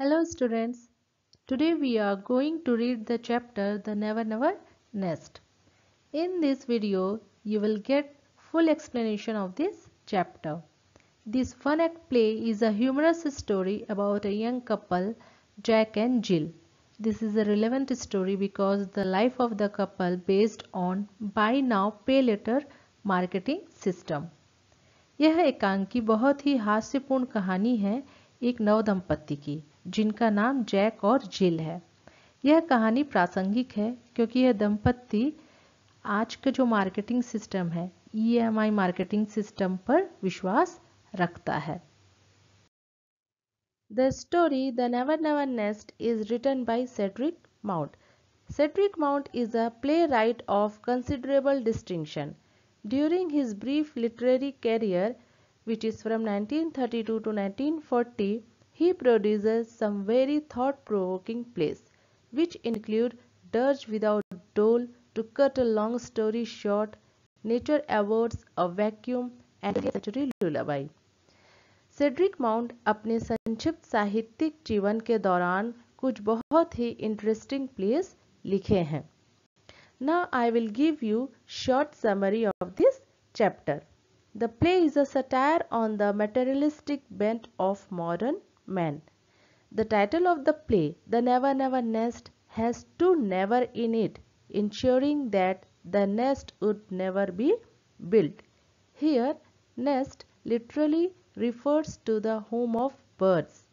Hello students, today we are going to read the chapter The Never Never Nest. In this video, you will get full explanation of this chapter. This fun act play is a humorous story about a young couple, Jack and Jill. This is a relevant story because the life of the couple based on buy now pay later marketing system. यह एकांकी बहुत ही हास्यपूर्ण कहानी है एक नव दंपति की जिनका नाम जैक और जिल है। यह कहानी प्रासंगिक है क्योंकि यह दंपति आज का जो मार्केटिंग सिस्टम है EMI मार्केटिंग सिस्टम पर विश्वास रखता है। The story The Never Never Nest is written by Cedric Mount. Cedric Mount is a playwright of considerable distinction. During his brief literary career, which is from 1932 to 1940, he produces some very thought-provoking plays, which include Dirge Without Dole, To Cut a Long Story Short, Nature Awards, A Vacuum, and A Century Lullaby. Cedric mount अपने संक्षिप्त साहित्यिक जीवन के दौरान कुछ बहुत ही interesting place लिखे हैं। Now I will give you short summary of this chapter. The play is a satire on the materialistic bent of modern man. The title of the play, The Never Never Nest, has two never in it, ensuring that the nest would never be built. Here, nest literally refers to the home of birds.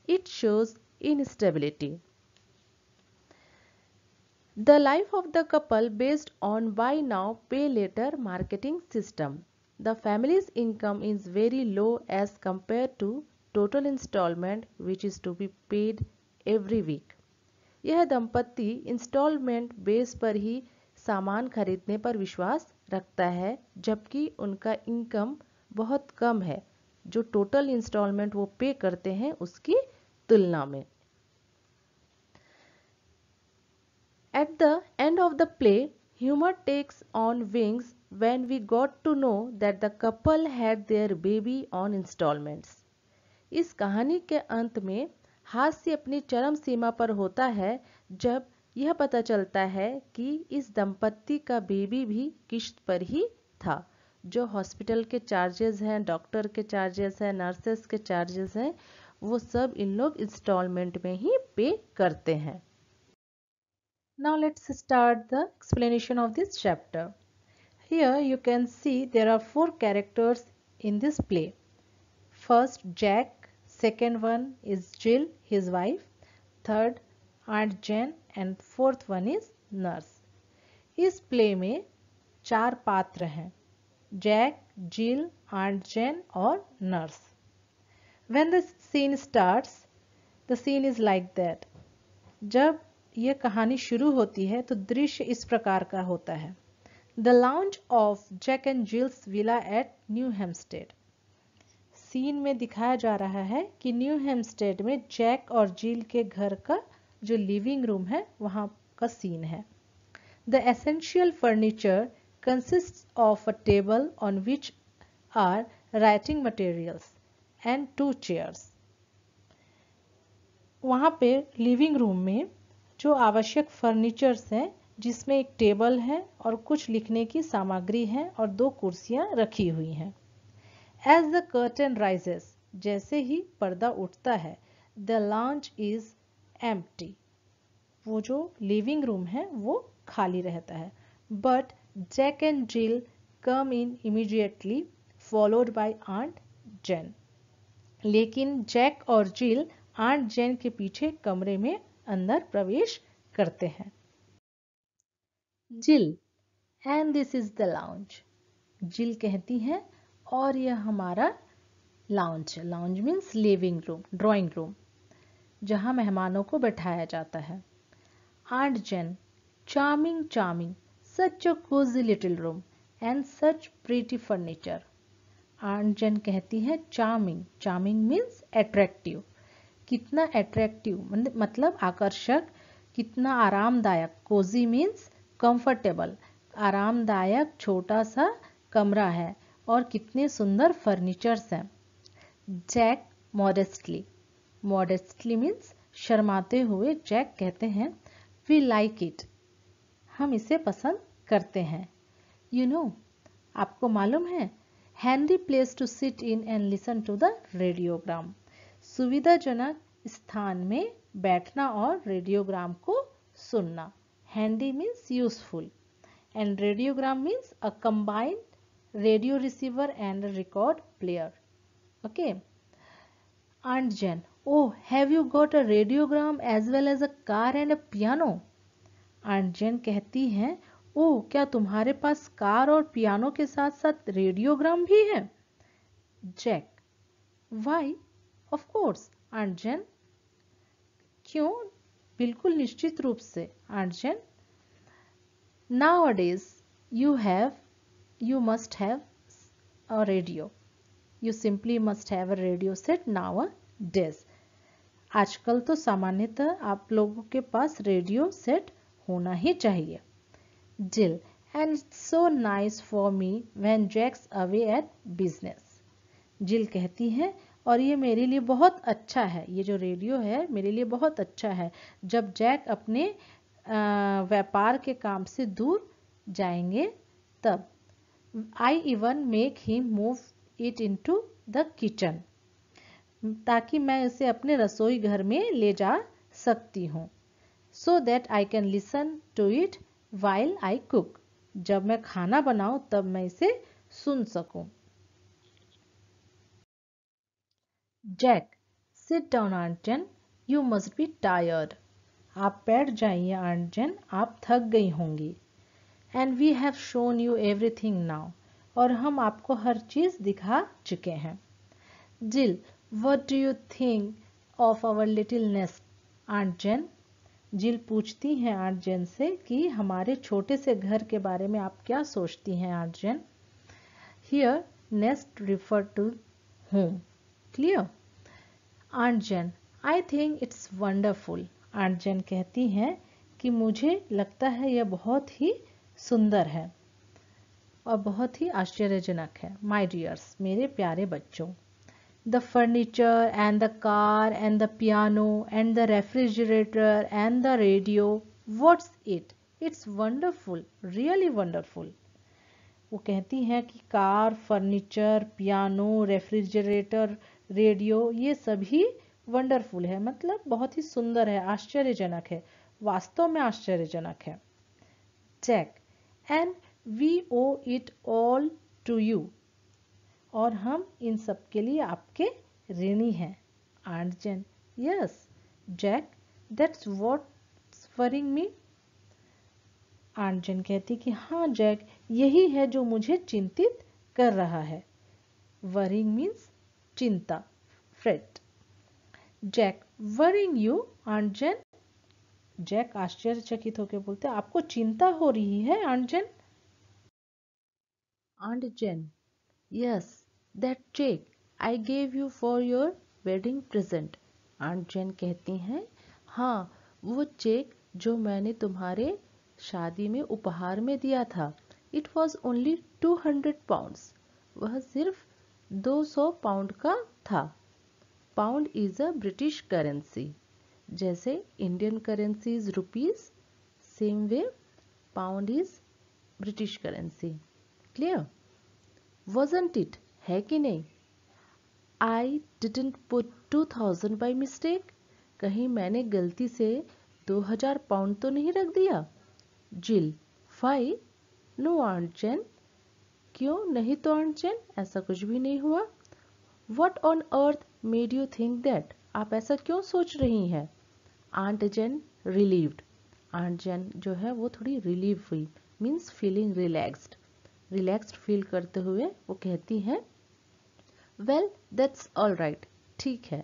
It shows instability. The life of the couple based on buy now pay later marketing system. The family's income is very low as compared to total installment which is to be paid every week. यह दंपति instalment base पर ही सामान खरीदने पर विश्वास रखता है जबकि उनका इनकम बहुत कम है जो टोटल इंस्टॉलमेंट वो पे करते हैं उसकी तुलना में। At the end of the play, humor takes on wings when we got to know that the couple had their baby on installments. इस कहानी के अंत में हास्य अपनी चरम सीमा पर होता है जब यह पता चलता है कि इस दंपत्ति का बेबी भी किश्त पर ही था। जो हॉस्पिटल के चार्जेस हैं, डॉक्टर के चार्जेस हैं, नर्सेस के चार्जेस हैं, वो सब इन लोग इंस्टॉलमेंट में ही पे करते हैं। Now let's start the explanation of this chapter. Here you can see there are four characters in this play. First Jack, second one is Jill, his wife, third Aunt Jane and fourth one is nurse. इस play में चार पात्र हैं, Jack, Jill, Aunt Jane और nurse. When the scene starts, the scene is like that. जब यह कहानी शुरू होती है तो दृश्य इस प्रकार का होता है। The launch of Jack and Jill's villa at New Hampstead. Scene में दिखाया जा रहा है कि न्यू हेम्स्टेड में जैक और जिल के घर का जो लिविंग रूम है वहां का सीन है। The essential furniture consists of a table on which are writing materials and two chairs. वहां पे लिविंग रूम में जो आवश्यक फर्नीचर्स हैं जिसमें एक टेबल है और कुछ लिखने की सामग्री है और दो कुर्सियां रखी हुई हैं। As the curtain rises, जैसे ही पर्दा उठता है, the lounge is empty. वो जो लिविंग रूम है वो खाली रहता है। But Jack and Jill come in immediately, followed by Aunt Jane. लेकिन जैक और जिल आंट जेन के पीछे कमरे में अंदर प्रवेश करते हैं। Jill, and this is the lounge. Jill कहती है और यह हमारा लाउंज है। Lounge means living room, drawing room, जहां मेहमानों को बैठाया जाता है। Aunt Jane, charming charming, such a cozy little room and such pretty furniture. Aunt Jane कहती है चार्मिंग, चार्मिंग मीन्स अट्रैक्टिव, कितना अट्रैक्टिव मतलब आकर्षक, कितना आरामदायक। कोजी मीन्स कंफर्टेबल, आरामदायक छोटा सा कमरा है और कितने सुंदर फर्नीचर्स हैं। जैक मॉडेस्टली, मॉडेस्टली मीन्स शर्माते हुए जैक कहते हैं, वी लाइक इट, हम इसे पसंद करते हैं। यू नो, आपको मालूम है, handy place to sit in and listen to the radiogram, सुविधाजनक स्थान में बैठना और रेडियोग्राम को सुनना। Handy means useful and radiogram means a combined radio receiver and a record player. Okay. Aunt Jen, oh, have you got a radiogram as well as a car and a piano? Aunt Jen कहती हैं, ओह, क्या तुम्हारे पास car और piano के साथ साथ radiogram भी है? Jack, why, of course aunt Jane, क्यों, बिल्कुल निश्चित रूप से aunt Jane. Nowadays, you must have a radio. You simply must have a radio set nowadays. आजकल तो सामान्यतः आप लोगों के पास रेडियो सेट होना ही चाहिए। Jill, and it's so nice for me when Jack's away at business. Jill कहती है, और ये मेरे लिए बहुत अच्छा है, ये जो रेडियो है मेरे लिए बहुत अच्छा है जब जैक अपने व्यापार के काम से दूर जाएंगे तब। I even make him move it into the kitchen, ताकि मैं इसे अपने रसोई घर में ले जा सकती हूँ। So that I can listen to it while I cook, जब मैं खाना बनाऊं तब मैं इसे सुन सकूं। Jack, sit down aunt Jane, you must be tired. आप बैठ जाइए आंट जेन, आप थक गई होंगी। And we have shown you everything now, और हम आपको हर चीज दिखा चुके हैं। Jill, what do you think of our little nest aunt Jane? Jill पूछती हैं आंट जेन से कि हमारे छोटे से घर के बारे में आप क्या सोचती हैं aunt Jane? Here nest refer to home, clear? Aunt Jane, I think it's wonderful. Aunt Jane कहती हैं कि मुझे लगता है यह बहुत ही सुंदर है और बहुत ही आश्चर्यजनक है। माय डियर्स, मेरे प्यारे बच्चों, the furniture and the car and the piano and the refrigerator and the radio, what's it? It's wonderful, really wonderful. वो कहती हैं कि car, furniture, piano, refrigerator, radio, ये सभी वंडरफुल है, मतलब बहुत ही सुंदर है, आश्चर्यजनक है, वास्तव में आश्चर्यजनक है। Jack, and we owe it all to you, और हम इन सब के लिए आपके ऋणी हैं। Aunt Jane, yes Jack, that's what's worrying me. Aunt Jane कहती कि हाँ जैक, यही है जो मुझे चिंतित कर रहा है। वरिंग मीन्स चिंता, fret. Jack, worrying you aunt Jane? Jack आश्चर्यचकित होकर बोलते, आपको चिंता हो रही है aunt Jane? Aunt Jane, yes, that cheque I gave you for your wedding present. Aunt Jane कहती हैं, हाँ, वो चेक जो मैंने तुम्हारे शादी में उपहार में दिया था, इट वॉज ओनली 200 पाउंड्स, वह सिर्फ 200 पाउंड का था। Pound is a British currency, जैसे Indian currency is rupees, same way pound is British currency, clear? Wasn't it, है कि नहीं? I didn't put 2000 by mistake, कहीं मैंने गलती से 2000 पाउंड तो नहीं रख दिया? जिल, फाई, नो आंट जेन, क्यों नहीं तो आंट जेन, ऐसा कुछ भी नहीं हुआ। What on earth made you think that? आप ऐसा क्यों सोच रही हैं? आंट जेन रिलीव्ड, आंट जेन जो है वो थोड़ी रिलीव हुई, means feeling relaxed, relaxed feel करते हुए वो कहती हैं, वेल दैट्स ऑल राइट, ठीक है,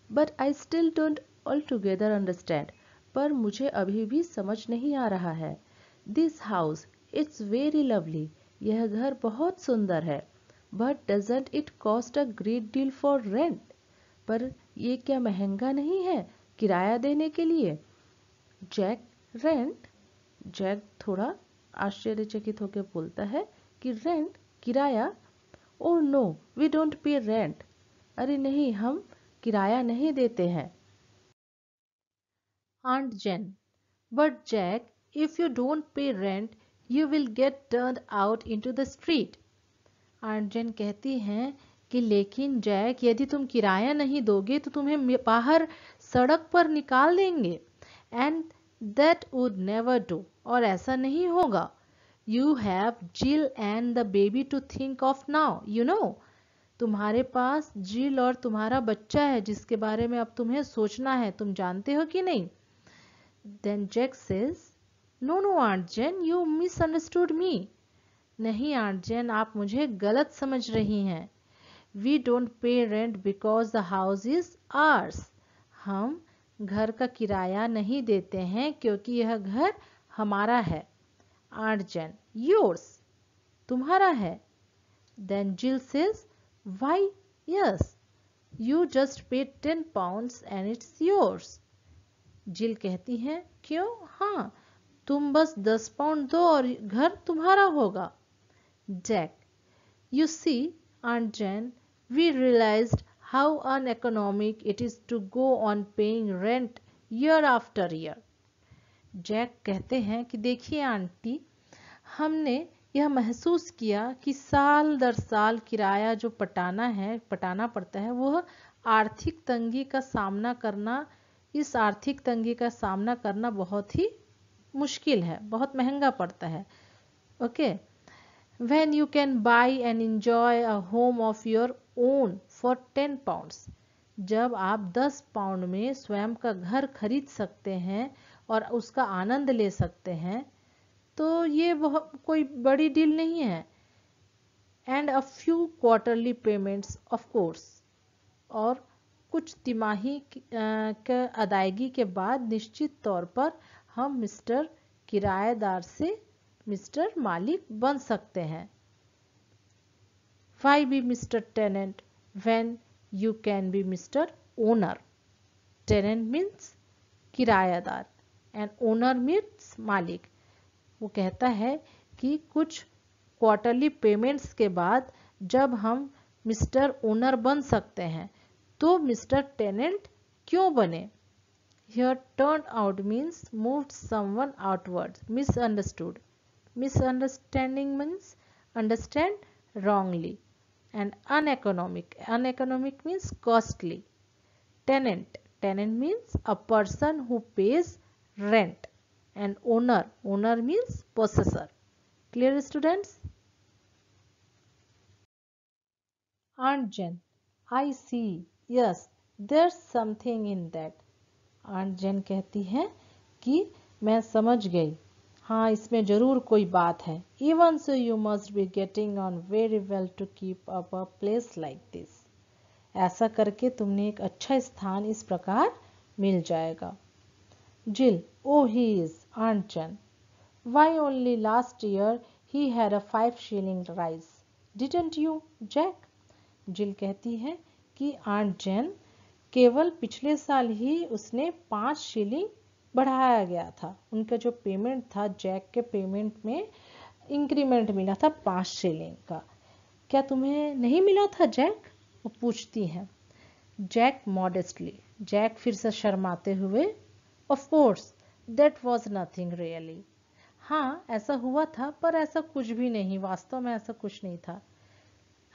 but I still don't all together understand, पर मुझे अभी भी समझ नहीं आ रहा है। This house, it's very lovely, यह घर बहुत सुंदर है, but doesn't it cost a great deal for rent, पर ये क्या महंगा नहीं है किराया देने के लिए? Jack, rent? जैक थोड़ा आश्चर्यचकित होकर बोलता है कि रेंट, किराया? Oh no, we don't pay rent, अरे नहीं, हम किराया नहीं देते हैं। Aunt Jane, but Jack, if you don't pay rent you will get turned out into the street. Aunt Jane कहती हैं कि लेकिन जैक, यदि तुम किराया नहीं दोगे तो तुम्हें बाहर सड़क पर निकाल देंगे। And that would never do, और ऐसा नहीं होगा। You have Jill and the baby to think of now, you know. तुम्हारे पास जिल और तुम्हारा बच्चा है जिसके बारे में अब तुम्हें सोचना है, तुम जानते हो कि नहीं। Then Jack says, no no aunt Jane, you misunderstood me. नहीं आंट जेन, आप मुझे गलत समझ रही हैं। We don't pay rent because the house is ours. हम घर का किराया नहीं देते हैं क्योंकि यह घर हमारा है। आंट जेन, योर्स, तुम्हारा है। देन जिल says, why yes, you just पे 10 pounds एंड इट्स योर्स। जिल कहती हैं, क्यों, हाँ, तुम बस 10 पाउंड दो और घर तुम्हारा होगा। Jack, you see, Aunt Jen, we realized how uneconomic it is to go on paying rent year after year. Jack कहते हैं कि देखिए आंटी, हमने यह महसूस किया कि साल दर साल किराया जो पटाना पड़ता है, वह आर्थिक तंगी का सामना करना, इस आर्थिक तंगी का सामना करना बहुत ही मुश्किल है, बहुत महंगा पड़ता है। Okay, when you can buy and enjoy a home of your own for 10 pounds, जब आप 10 पाउंड में स्वयं का घर खरीद सकते हैं और उसका आनंद ले सकते हैं, तो ये बहुत कोई बड़ी डील नहीं है। And a few quarterly payments of course, और कुछ तिमाही के अदायगी के बाद निश्चित तौर पर हम मिस्टर किराएदार से मिस्टर मालिक बन सकते हैं। Why be Mr. Tenant when you can be Mr. Owner? Tenant means किरायादार and owner means मालिक। वो कहता है कि कुछ क्वार्टरली पेमेंट्स के बाद जब हम मिस्टर ओनर बन सकते हैं, तो मिस्टर टेनेंट क्यों बने। Here turned out means moved someone outwards, misunderstood. Misunderstanding means understand wrongly. And uneconomic means costly. Tenant means a person who pays rent. And owner means possessor. Clear, students? Aunt Jen, I see, yes, there's something in that. Aunt Jen कहती है कि मैं समझ गई, हाँ, इसमें जरूर कोई बात है। Even so you must be getting on very well to keep up a place like this. ऐसा करके तुमने एक अच्छा स्थान इस प्रकार मिल जाएगा। Jill, oh he is, Aunt Jen. Why only last year he had a 5 shilling rise. Didn't you, Jack? Jill कहती है कि आंट जेन, केवल पिछले साल ही उसने 5 शिलिंग बढ़ाया गया था। उनका जो पेमेंट था, जैक के पेमेंट में इंक्रीमेंट मिला था 5 शिलिंग का। क्या तुम्हें नहीं मिला था जैक, वो पूछती हैं। जैक मॉडेस्टली, जैक फिर से शर्माते हुए, of course that was nothing really. हाँ, ऐसा हुआ था, पर ऐसा कुछ भी नहीं, वास्तव में ऐसा कुछ नहीं था।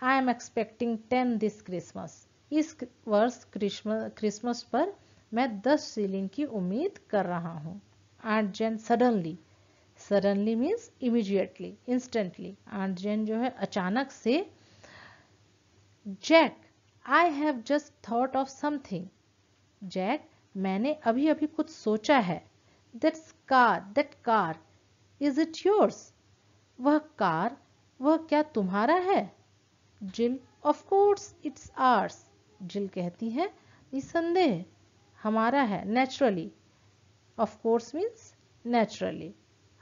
I am expecting 10 this Christmas. इस वर्ष क्रिसमस पर मैं 10 शिलिंग की उम्मीद कर रहा हूँ। Aunt Jane suddenly means immediately, instantly. Aunt Jane जो है अचानक से, Jack, I have just thought of something. Jack, मैंने अभी अभी कुछ सोचा है। That car, is it yours? वह कार, वह क्या तुम्हारा है? जिल, of course it's hours. Jill कहती है, निसंदेह हमारा है, naturally. Of course means naturally,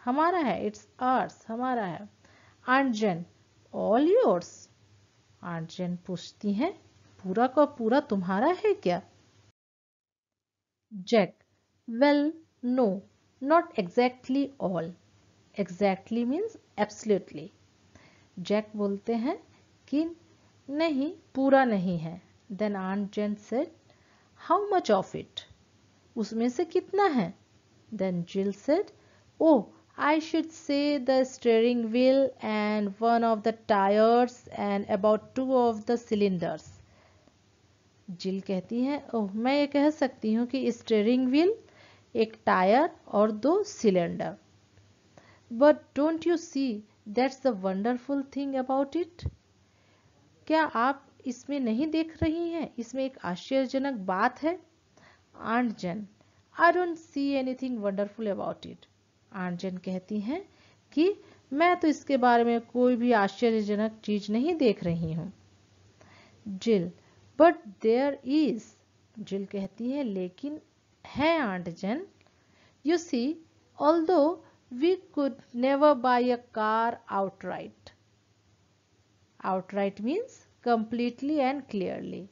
हमारा है, इट्स आर्स, हमारा है। Aunt Jane, all yours? Aunt Jane पूछती हैं, पूरा का पूरा तुम्हारा है क्या? Jack, well no, not exactly all. Exactly means absolutely. Jack बोलते हैं कि नहीं, पूरा नहीं है। Then Aunt Jane said, how much of it? उसमें से कितना है? Then Jill said, oh, I should say the steering wheel and one of the tires and about two of the cylinders. जिल कहती है, ओह मैं ये कह सकती हूँ कि स्टीयरिंग व्हील, एक टायर और 2 cylinder. But don't you see that's the wonderful thing about it? क्या आप इसमें नहीं देख रही हैं, इसमें एक आश्चर्यजनक बात है? Aunt Jane, I don't see anything wonderful about it. Aunt Jane कहती हैं कि मैं तो इसके बारे में कोई भी आश्चर्यजनक चीज नहीं देख रही हूँ. जिल, बट देयर इज. जिल कहती है लेकिन है aunt Jane. You see, although we could never buy a car outright. Outright means completely and clearly.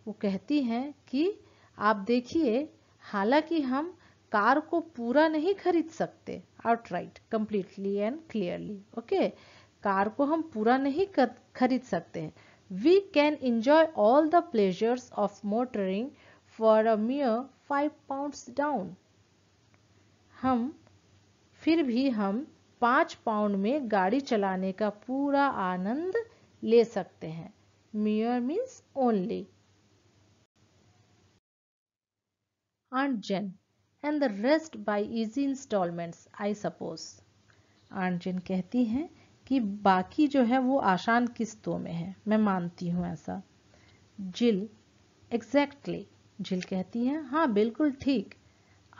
वो कहती हैं कि आप देखिए, हालांकि हम कार को पूरा नहीं खरीद सकते, outright, completely and clearly, okay, car को हम पूरा नहीं खरीद सकते हैं. We can enjoy all the pleasures of motoring for a mere 5 pounds down. फिर भी हम 5 पाउंड में गाड़ी चलाने का पूरा आनंद ले सकते हैं. mere means only. Aunt Jen, and the rest by easy installments, I suppose. Aunt Jen कहती हैं कि बाकी जो है वो आसान किस्तों में है, मैं मानती हूँ ऐसा. Jill, exactly. Jill कहती है, हाँ बिल्कुल ठीक.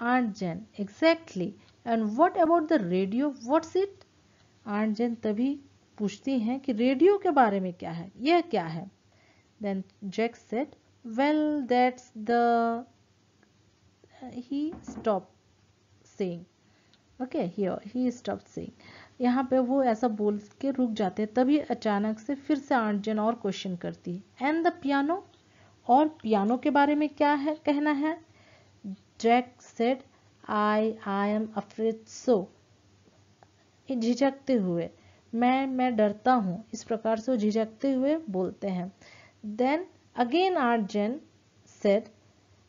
Aunt Jen, exactly. And what about the radio? What's it? Aunt Jen तभी पूछती हैं कि रेडियो के बारे में क्या है, यह क्या है? Then Jack said, well, that's the. He stopped saying. Okay, here he stopped saying. यहाँ पे वो ऐसा बोल के रुक जाते हैं. तभी अचानक से फिर से आंट जेन और क्वेश्चन करती है, एंड द पियानो? और पियानो के बारे में क्या है कहना है? Jack said, I am afraid so. झिझकते हुए, मैं डरता हूँ, इस प्रकार से वो झिझकते हुए बोलते हैं. Then again Aunt Jane said,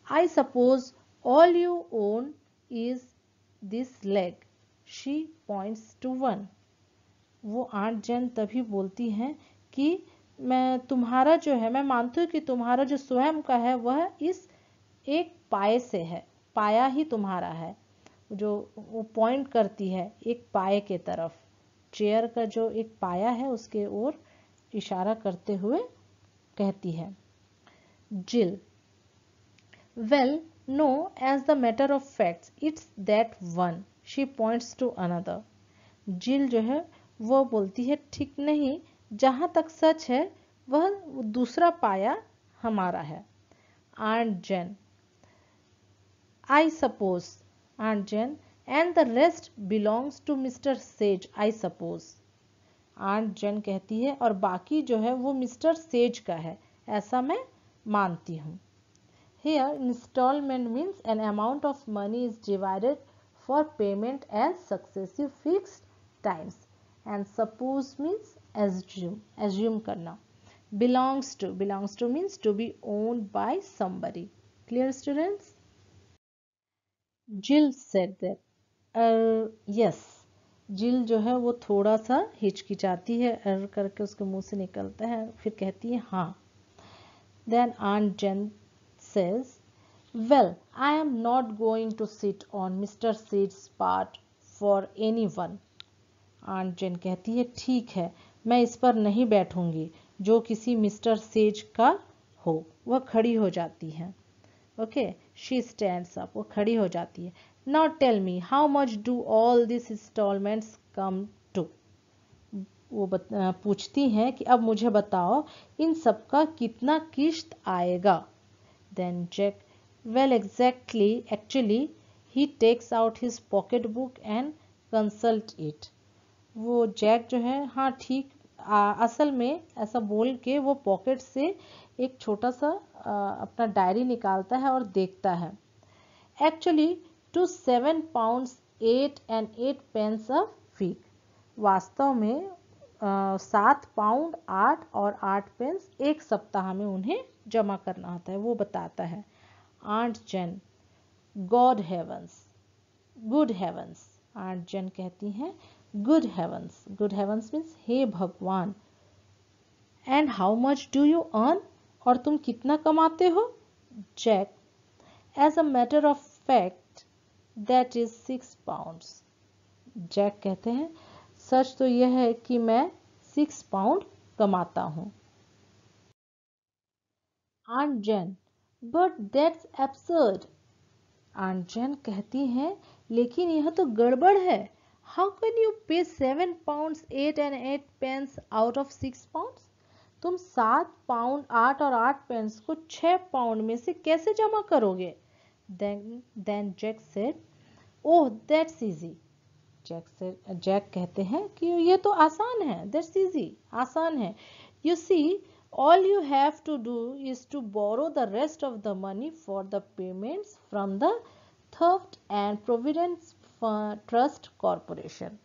I suppose all you own is this leg. She points to one. वो आंट जेन तभी बोलती हैं कि मैं तुम्हारा जो है, मैं मानती हूँ कि तुम्हारा जो स्वयं का है वह इस एक पाए से है, पाया ही तुम्हारा है. जो वो पॉइंट करती है एक पाए के तरफ, चेयर का जो एक पाया है उसके ओर इशारा करते हुए कहती है. जिल, well, no, as the matter of fact, it's that one. She points to another. जिल जो है वो बोलती है, ठीक नहीं, जहां तक सच है वह दूसरा पाया हमारा है. Aunt Jen, I suppose. Aunt Jen, and the rest belongs to Mr. Sage, I suppose. Aunt Jen कहती है और बाकी जो है वो मिस्टर सेज का है, ऐसा मैं मानती हूँ. Here, installment means an amount of money is divided for payment as successive fixed times. And suppose means assume करना. Belongs to means to be owned by somebody. Clear, students? Jill said that. Yes. जिल जो है वो थोड़ा सा हिचकिचाती है, करके उसके मुंह से निकलता है, फिर कहती है हाँ. Then Aunt Jen says, well, I am not going to sit on Mr. Sage's part for anyone. Aunt Jen कहती है, ठीक है, मैं इस पर नहीं बैठूंगी जो किसी मिस्टर सेज का हो. वह खड़ी हो जाती है. Okay, she stands up. वो खड़ी हो जाती है. Now tell me, how much do all these installments come to? वो पूछती हैं कि अब मुझे बताओ इन सब का कितना किश्त आएगा. Then Jack, well, actually, he takes out his pocket book and consult it. वो जैक जो है, हाँ ठीक, असल में ऐसा बोल के वो पॉकेट से एक छोटा सा अपना डायरी निकालता है और देखता है. Actually, to 7 pounds 8 and 8 pence a week. वास्तव में 7 पाउंड 8 और 8 पेंस एक सप्ताह में उन्हें जमा करना होता है, वो बताता है. Aunt Jane, God heavens, good heavens. Aunt Jane कहती हैं good heavens. Good heavens means हे भगवान। And how much do you earn, और तुम कितना कमाते हो? Jack, as a matter of fact that is 6 pounds. Jack कहते हैं सच तो यह है कि मैं 6 पाउंड कमाता हूं। Aunt Jane, but that's absurd. Aunt Jane कहती हैं लेकिन यह तो गड़बड़ है। हाउ कैन यू पे 7 pounds 8 and 8 pence out of 6 pounds? तुम 7 पाउंड 8 और 8 पेंस को 6 पाउंड में से कैसे जमा करोगे? Then Jack said, "Oh, that's easy." Jack कहते हैं कि ये तो आसान है। That's easy, आसान है। You see, all you have to do is to borrow the rest of the money for the payments from the Thrift and Providence Trust Corporation.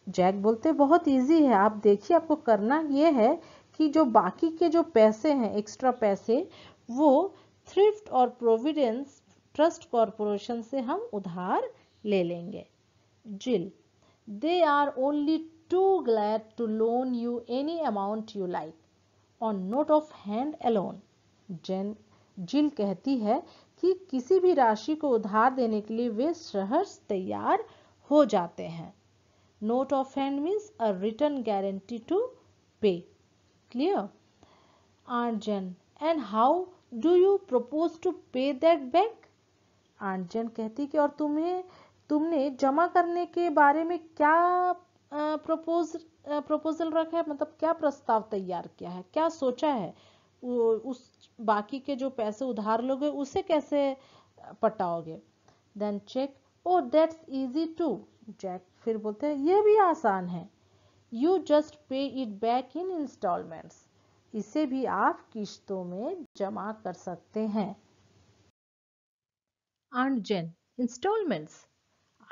Jack बोलते बहुत इजी है, आप देखिए आपको करना ये है कि जो बाकी के जो पैसे हैं, एक्स्ट्रा पैसे, वो थ्रिफ्ट और प्रोविडेंस ट्रस्ट कॉरपोरेशन से हम उधार ले लेंगे। Jill, they are only too glad to loan you any amount you like on note of hand alone. Jill कहती है कि किसी भी राशि को उधार देने के लिए वे सहर्ष तैयार हो जाते हैं। Note of hand means a written guarantee to pay. Clear? Aunt Jen, and how do you propose to pay that back? Aunt Jen कहती कि और तुमने जमा करने के बारे में क्या प्रपोजल रखा है, मतलब क्या प्रस्ताव तैयार किया है, क्या सोचा है? उस बाकी के जो पैसे उधार लोगे उसे कैसे पटाओगे? Then check, oh that's easy too. Jack फिर बोलते हैं यह भी आसान है। You just pay it back in instalments, इसे भी आप किश्तों में जमा कर सकते हैं। Aunt Jane, instalments?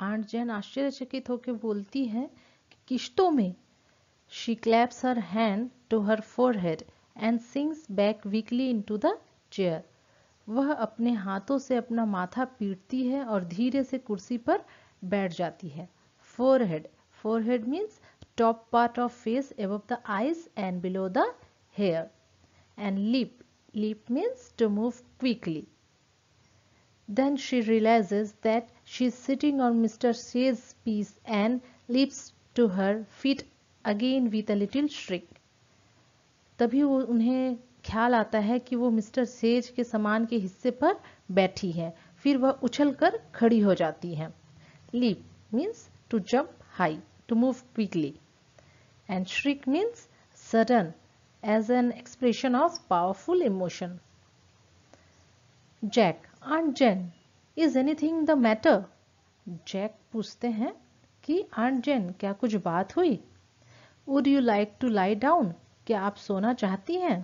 Aunt Jane आश्चर्यचकित होकर बोलती है कि किश्तों में। She claps her hand to her forehead and sinks back weakly into the chair. वह अपने हाथों से अपना माथा पीटती है और धीरे से कुर्सी पर बैठ जाती है। Forehead, forehead means top part of face above the eyes and below the hair. And lip, lip means to move quickly. Then she realizes that she is sitting on Mr. Shay's piece and leaps to her feet again with a little shriek. तभी उन्हें ख्याल आता है कि वो mister says के सामान के हिस्से पर बैठी है। फिर वह उछलकर खड़ी हो जाती है। Leap means to jump high, to move quickly, and shriek means sudden, as an expression of powerful emotion. Jack, Aunt Jen, is anything the matter? Jack पूछते हैं कि Aunt Jen, क्या कुछ बात हुई? Would you like to lie down? क्या आप सोना चाहती हैं?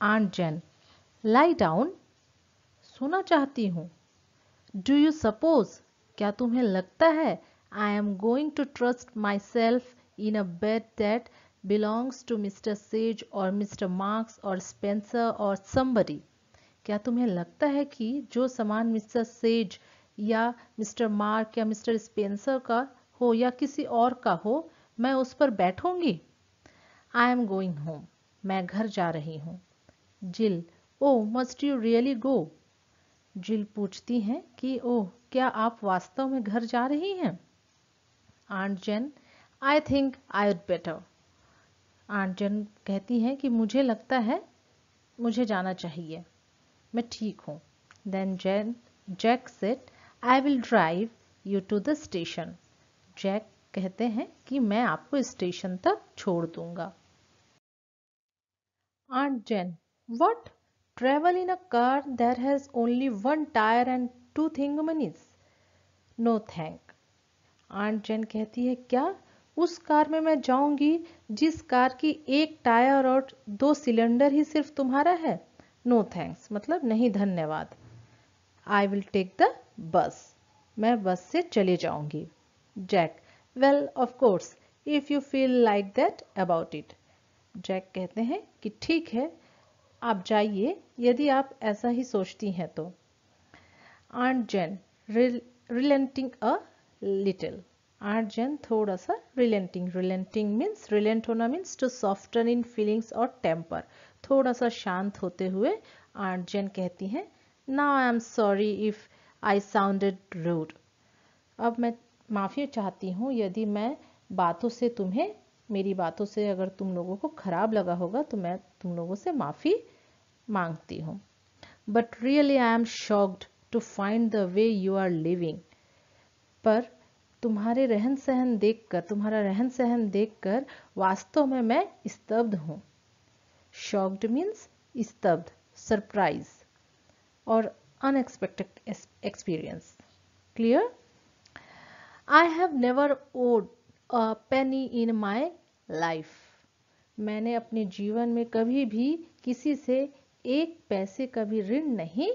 Aunt Jen, lie down? सोना चाहती हूँ। Do you suppose? क्या तुम्हें लगता है I am going to trust myself in a bed that belongs to Mr. Sage or Mr. Marks or Spencer or somebody? क्या तुम्हें लगता है कि जो सामान मिस्टर सेज या मिस्टर मार्क या मिस्टर स्पेंसर का हो या किसी और का हो, मैं उस पर बैठूंगी? I am going home. मैं घर जा रही हूँ। जिल, oh, must you really go? जिल पूछती हैं कि ओह, क्या आप वास्तव में घर जा रही हैं? Aunt Jane, I think I would better. Aunt Jane कहती हैं कि मुझे लगता है मुझे जाना चाहिए, मैं ठीक हूँ। Then Jack said, I will drive you to the station. Jack कहते हैं कि मैं आपको स्टेशन तक छोड़ दूंगा। Aunt Jane, what? Travel in a car that has only one tyre and 2 thingummies? No thank. Aunt Jane कहती है क्या उस कार में मैं जाऊंगी जिस कार की एक टायर और 2 सिलेंडर ही सिर्फ तुम्हारा है? नो थैंक्स, मतलब नहीं धन्यवाद। I will take the bus, मैं बस से चले जाऊंगी। Jack, well of course if you feel like that about it. Jack कहते हैं कि ठीक है, आप जाइए यदि आप ऐसा ही सोचती हैं तो। Aunt Jane relenting a little. Aunt Jane थोड़ा सा रिलेंटिंग मीन्स रिलेंट होना means to soften in feelings और टेम्पर। थोड़ा सा शांत होते हुए आंट जेन कहती हैं, now I am sorry if I sounded rude. अब मैं माफ़ी चाहती हूँ यदि मैं बातों से मेरी बातों से अगर तुम लोगों को खराब लगा होगा तो मैं तुम लोगों से माफ़ी मांगती हूँ। But really I am shocked to find the way you are living. पर तुम्हारा रहन सहन देखकर वास्तव में मैं स्तब्ध हूँ। शॉक्ड मीन्स स्तब्ध, सरप्राइज और unexpected experience. Clear? I have never owed a penny in my life. मैंने अपने जीवन में कभी भी किसी से एक पैसे का भी ऋण नहीं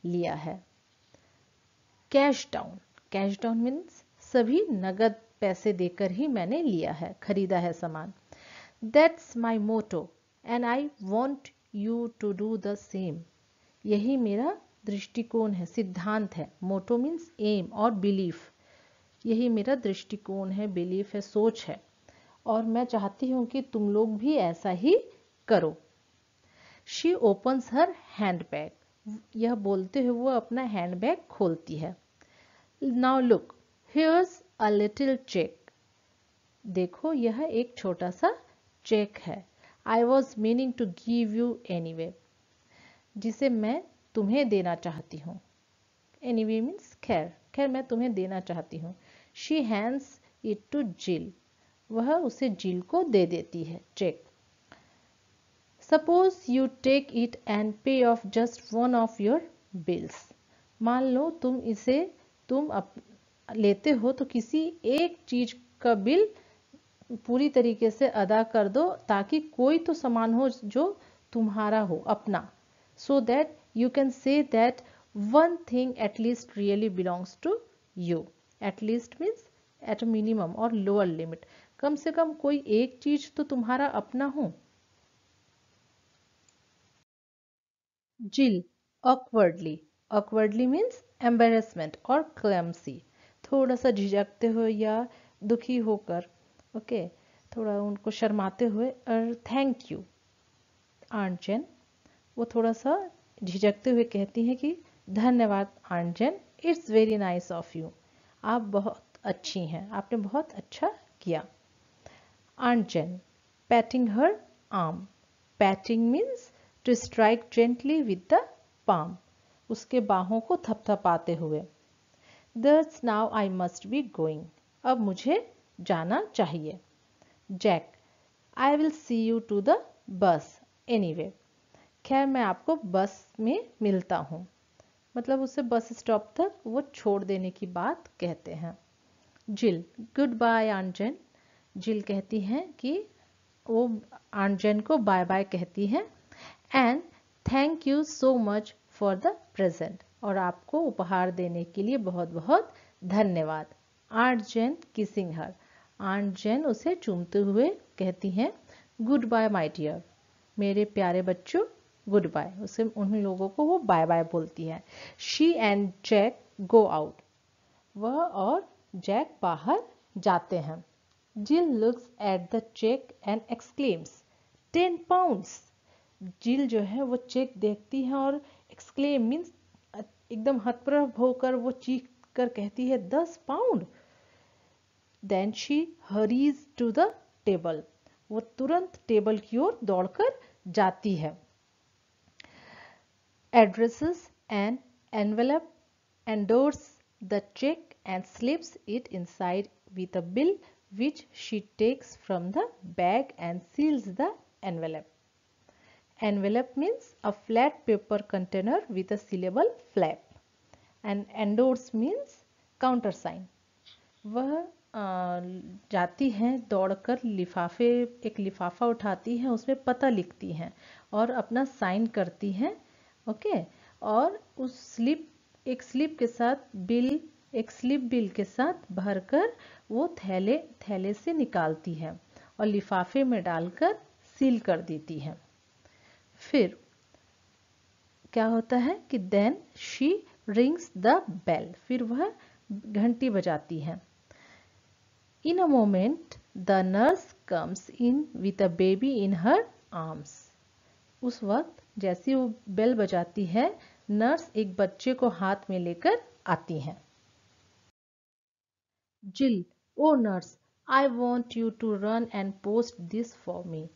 लिया है। कैश डाउन मीन्स सभी नगद पैसे देकर ही मैंने लिया है, खरीदा है सामान। That's my motto and I want you to do the same. यही मेरा दृष्टिकोण है, सिद्धांत है। मोटो मीन्स एम और बिलीफ। यही मेरा दृष्टिकोण है, बिलीफ है, सोच है, और मैं चाहती हूं कि तुम लोग भी ऐसा ही करो। She opens her handbag. यह बोलते हुए वो अपना हैंडबैग खोलती है। Now look, here's a little cheque. देखो, यह एक छोटा सा चेक है। I was meaning to give you anyway, जिसे मैं तुम्हें देना चाहती हूँ। एनीवे मीन्स खैर मैं तुम्हें देना चाहती हूँ। शी हैंड्स इट टू जिल। वह उसे जिल को दे देती है cheque. Suppose you take it and pay off just one of your bills. मान लो तुम लेते हो तो किसी एक चीज का बिल पूरी तरीके से अदा कर दो, ताकि कोई तो सामान हो जो तुम्हारा हो, अपना, so that you can say that one thing at least really belongs to you. At least means at a minimum or lower limit. कम से कम कोई एक चीज तो तुम्हारा अपना हो। जिल awkwardly means embarrassment और clumsy। थोड़ा सा झिझकते हुए या दुखी होकर, ओके, थोड़ा उनको शर्माते हुए। और थैंक यू आंट जेन, वो थोड़ा सा झिझकते हुए कहती हैं कि धन्यवाद Aunt Jane, it's very nice of you. आप बहुत अच्छी हैं, आपने बहुत अच्छा किया। Aunt Jane patting her arm. Patting means to strike gently with the palm. उसके बाहों को थपथपाते हुए। Thus now I must be going. अब मुझे जाना चाहिए। Jack, I will see you to the bus anyway. खैर मैं आपको बस में मिलता हूँ। मतलब उसे बस स्टॉप तक वो छोड़ देने की बात कहते हैं। जिल, गुड बाय आंट जेन। जिल कहती हैं कि वो आंट जेन को बाय बाय कहती हैं। And thank you so much for the present. और आपको उपहार देने के लिए बहुत बहुत धन्यवाद। आंट जेन किसिंग हर। आंट जेन उसे चूमते हुए कहती हैं, गुड बाय माय डियर। मेरे प्यारे बच्चों, गुड बाय। उसे उन लोगों को वो बाय बाय बोलती है। She and Jack go out. वह और जैक बाहर जाते हैं। Jill looks at the cheque and exclaims, 10 pounds. Jill जो है वो चेक देखती है और एक्सक्लेम मीन्स एकदम हतप्रभ होकर वो चीख कर कहती है, 10 pound. Then she hurries to the table. वो तुरंत टेबल की ओर दौड़कर जाती है। Addresses an envelope, endorses the cheque and slips it inside with a bill which she takes from the bag and seals the envelope. Envelope means a flat paper container with a sealable flap. And endorse means countersign. वह जाती हैं दौड़कर, एक लिफाफा उठाती हैं, उसमें पता लिखती हैं और अपना साइन करती हैं, ओके। और उस एक स्लिप के साथ बिल के साथ भरकर वो थैले से निकालती है और लिफाफे में डालकर सील कर देती है। फिर क्या होता है कि then she rings the bell, फिर वह घंटी बजाती है। In a moment the nurse comes in with a baby in her arms. उस वक्त जैसे वो बेल बजाती है, नर्स एक बच्चे को हाथ में लेकर आती हैं। Jill, oh nurse, I want you to run and post this for me.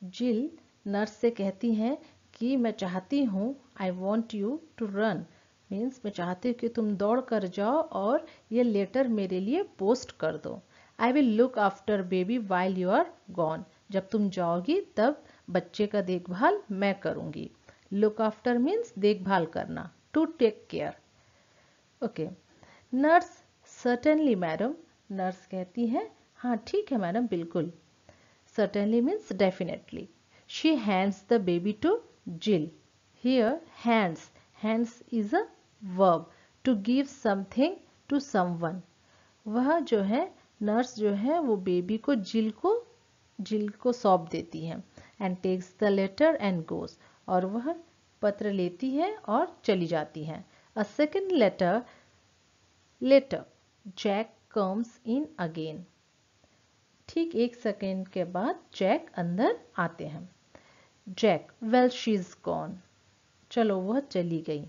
Jill nurse से कहती हैं कि मैं चाहती हूँ, I want you to run means मैं चाहती हूँ कि तुम दौड़ कर जाओ और ये लेटर मेरे लिए पोस्ट कर दो। I will look after baby while you are gone, जब तुम जाओगी तब बच्चे का देखभाल मैं करूँगी। लुक आफ्टर मीन्स देखभाल करना, to take care. Okay. Nurse, certainly madam. Nurse कहती है हाँ ठीक है मैडम, बिल्कुल। Certainly means definitely. She hands the baby to Jill. Here, hands is a verb to give something to someone. वह जो है नर्स जो है वो बेबी को जिल को सौंप देती है। And takes the letter and goes. और वह पत्र लेती है और चली जाती है। A second later, Jack comes in again. ठीक 1 सेकेंड के बाद जैक अंदर आते हैं। Jack, well she is gone. चलो वह चली गई।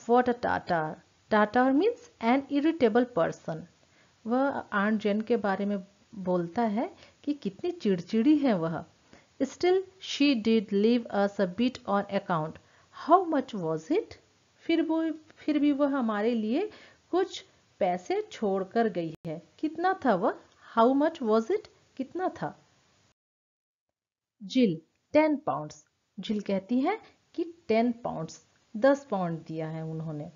What a tartar. Tartar means an irritable person. वह आंट जेन के बारे में बोलता है कि कितनी चिड़चिड़ी है वह। Still she did leave us a bit on account. How much was it. फिर भी वह हमारे लिए कुछ पैसे छोड़कर गई है। कितना था वह। हाउ मच वॉज इट, कितना था। जिल, 10 पाउंड्स। जिल कहती है कि 10 पाउंड्स, 10 पाउंड दिया है उन्होंने।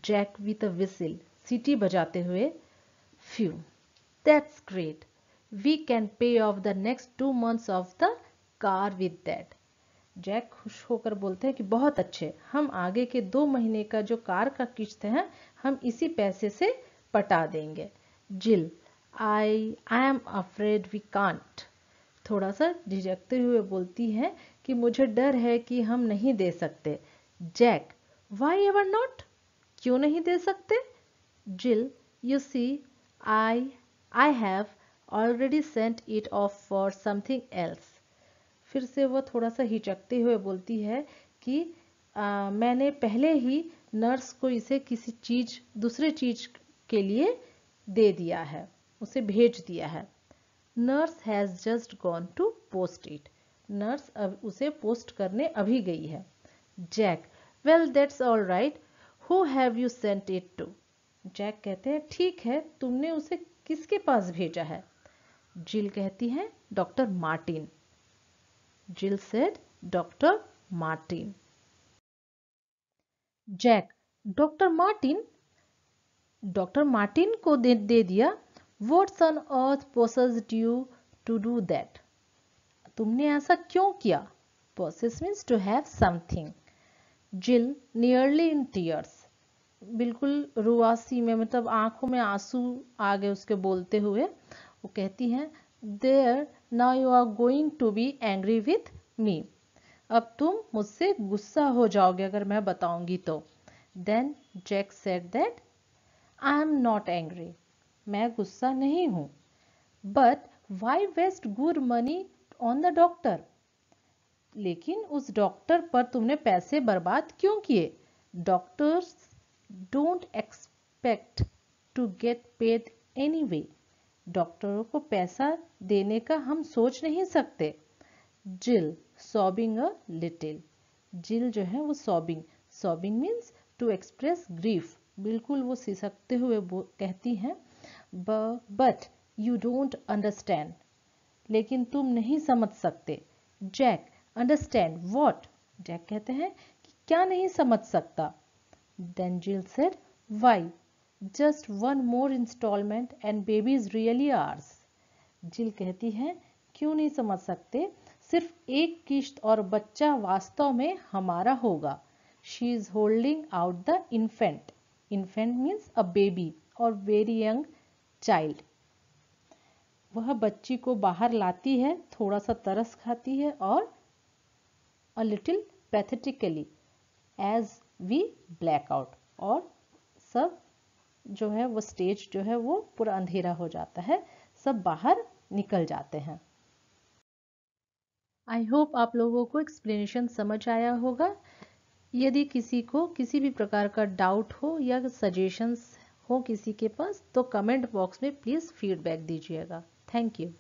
जैक विथ अ विसिल, सीटी बजाते हुए, phew, that's great, we can pay off the next 2 months of the car with that. Jack खुश होकर बोलते हैं कि बहुत अच्छे, हम आगे के 2 महीने का जो कार का किस्त है हम इसी पैसे से पटा देंगे। Jill, I am afraid we can't. थोड़ा सा झिझकते हुए बोलती है कि मुझे डर है कि हम नहीं दे सकते। जैक, वाई एवर नॉट, क्यों नहीं दे सकते। Jill, you see, I have already sent it off for something else. फिर से वो थोड़ा सा हिचकते हुए बोलती है कि मैंने पहले ही नर्स को इसे किसी चीज, दूसरे चीज के लिए दे दिया है, उसे भेज दिया है। Nurse has just gone to post it. Nurse अब उसे पोस्ट करने अभी गई है। Jack, well that's all right, who have you sent it to. Jack कहते हैं ठीक है, तुमने उसे किसके पास भेजा है। जिल कहती है Doctor Martin. Jill said Doctor Martin. Jack, Doctor Martin, Doctor Martin को दे दिया। What on earth possessed you to do that? तुमने ऐसा क्यों किया। Possess means to have something. Jill, nearly in tears. बिल्कुल रुआसी में, मतलब आंखों में आंसू आ गए उसके बोलते हुए। वो कहती हैं There, now you are going to be angry with me. अब तुम मुझसे गुस्सा हो जाओगे अगर मैं बताऊंगी तो। Then Jack said that I am not angry. मैं गुस्सा नहीं हूं। But why waste good money on the doctor. लेकिन उस डॉक्टर पर तुमने पैसे बर्बाद क्यों किए। Doctors don't expect to get paid anyway. डॉक्टरों को पैसा देने का हम सोच नहीं सकते। जिल, सॉबिंग अ लिटिल। जिल जो है वो sobbing means to express grief. बिल्कुल वो सिसकते हुए कहती हैं बट यू डोंट अंडरस्टैंड, लेकिन तुम नहीं समझ सकते। Jack, understand what. जैक कहते हैं कि क्या नहीं समझ सकता। Then Jill said why, just 1 more instalment and baby is really ours. Jill कहती है क्यों नहीं समझ सकते, सिर्फ एक किश्त और बच्चा वास्तव में हमारा होगा। She is holding out the infant. Infant means a baby और वेरी यंग चाइल्ड। वह बच्ची को बाहर लाती है, थोड़ा सा तरस खाती है और a little pathetically as we black out, और सब जो है वो स्टेज जो है वो पूरा अंधेरा हो जाता है, सब बाहर निकल जाते हैं। आई होप आप लोगों को एक्सप्लेनेशन समझ आया होगा। यदि किसी को किसी भी प्रकार का डाउट हो या सजेशंस हो किसी के पास, तो कमेंट बॉक्स में प्लीज़ फीडबैक दीजिएगा। Thank you.